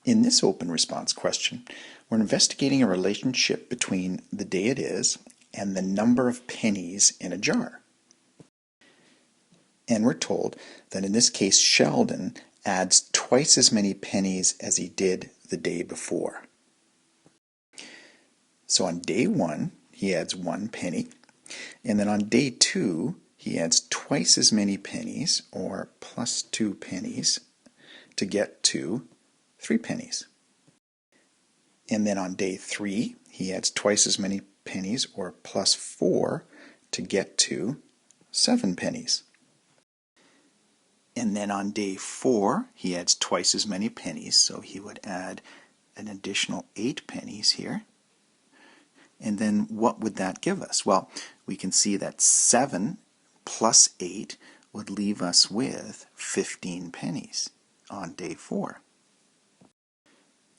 In this open response question, we're investigating a relationship between the day it is and the number of pennies in a jar. And we're told that in this case, Sheldon adds twice as many pennies as he did the day before. So on day 1, he adds 1 penny, and then on day 2, he adds twice as many pennies, or plus 2 pennies, to get to 3 pennies. And then on day 3, he adds twice as many pennies, or plus 4, to get to 7 pennies. And then on day 4, he adds twice as many pennies, so he would add an additional 8 pennies here. And then what would that give us? Well, we can see that 7 plus 8 would leave us with 15 pennies on day 4.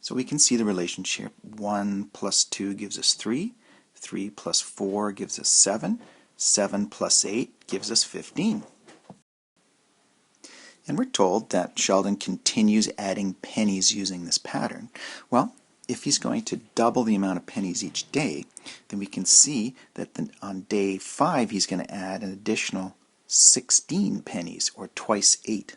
So we can see the relationship. 1 plus 2 gives us 3. 3 plus 4 gives us 7. 7 plus 8 gives us 15. And we're told that Sheldon continues adding pennies using this pattern. Well, if he's going to double the amount of pennies each day, then we can see that on day 5 he's going to add an additional 16 pennies, or twice 8.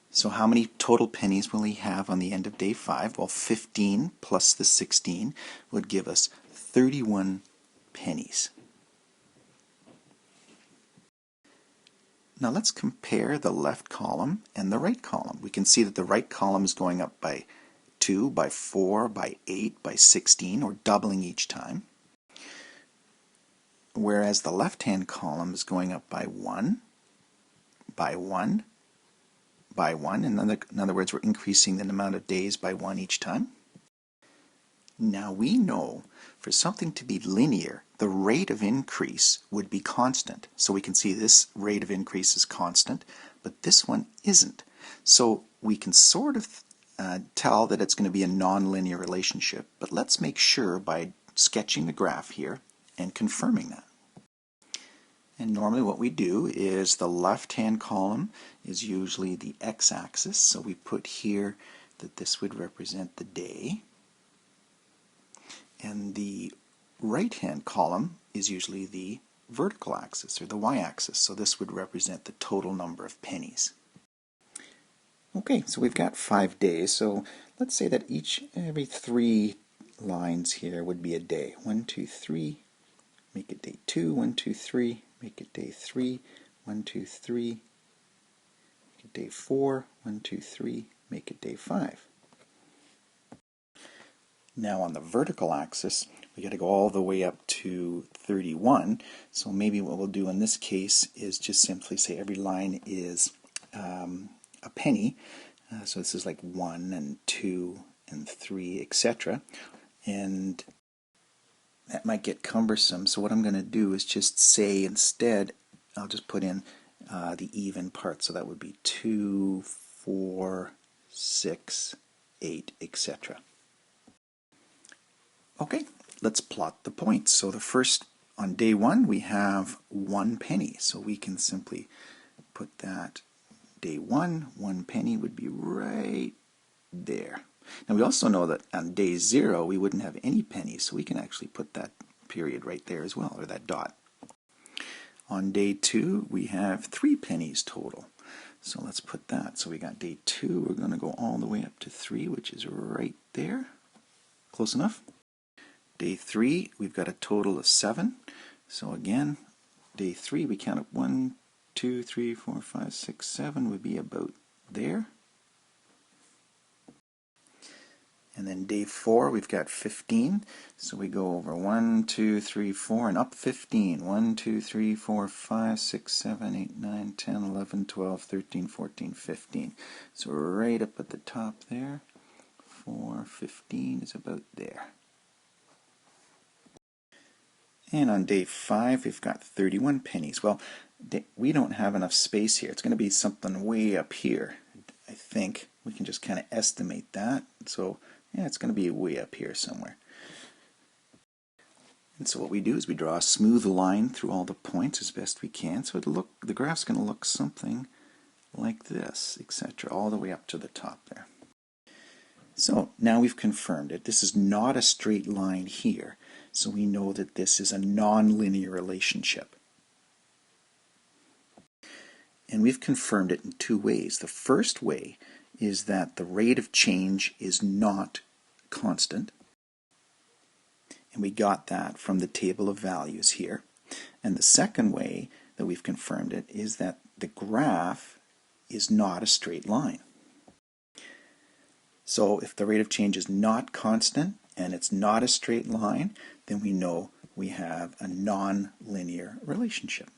So how many total pennies will he have on the end of day 5? Well, 15 plus the 16 would give us 31 pennies. Now let's compare the left column and the right column. We can see that the right column is going up by 2, by 4, by 8, by 16, or doubling each time. Whereas the left-hand column is going up by 1, by 1, by 1. In other words, we're increasing the amount of days by 1 each time. Now we know for something to be linear, the rate of increase would be constant. So we can see this rate of increase is constant, but this one isn't. So we can sort of tell that it's going to be a nonlinear relationship, but let's make sure by sketching the graph here and confirming that. And normally what we do is the left-hand column is usually the x-axis, so we put here that this would represent the day. And the right-hand column is usually the vertical axis, or the y-axis, so this would represent the total number of pennies. Okay, so we've got 5 days, so let's say that every 3 lines here would be a day. 1, 2, 3, make it day 2, 1, 2, 3, make it day 3, 1, 2, 3, make it day 4, 1, 2, 3, make it day 5. Now on the vertical axis, we got to go all the way up to 31, so maybe what we'll do in this case is just simply say every line is a penny, so this is like 1 and 2 and 3, etc. And that might get cumbersome, so what I'm going to do is just say instead, I'll just put in the even part, so that would be 2, 4, 6, 8, etc. Okay, let's plot the points. So the first, on day 1, we have 1 penny, so we can simply put that day 1, 1 penny would be right there. Now we also know that on day 0 we wouldn't have any pennies, so we can actually put that period right there as well, or that dot. On day 2 we have 3 pennies total, so let's put that. So we got day 2, we're going to go all the way up to 3, which is right there. Close enough? Day 3 we've got a total of 7, so again, day 3 we count up 1, 2, 3, 4, 5, 6, 7 would be about there. And then day 4 we've got 15, so we go over 1, 2, 3, 4 and up 15. 1, 2, 3, 4, 5, 6, 7, 8, 9, 10, 11, 12, 13, 14, 15. So right up at the top there, 4, 15 is about there. And on day 5 we've got 31 pennies. Well, we don't have enough space here. It's going to be something way up here, I think. We can just kind of estimate that. So yeah, it's going to be way up here somewhere. And so what we do is we draw a smooth line through all the points as best we can. So the graph's going to look something like this, etc., all the way up to the top there. So now we've confirmed it. This is not a straight line here, so we know that this is a nonlinear relationship. And we've confirmed it in two ways. The first way is that the rate of change is not constant. And we got that from the table of values here. And the second way that we've confirmed it is that the graph is not a straight line. So if the rate of change is not constant and it's not a straight line, then we know we have a non-linear relationship.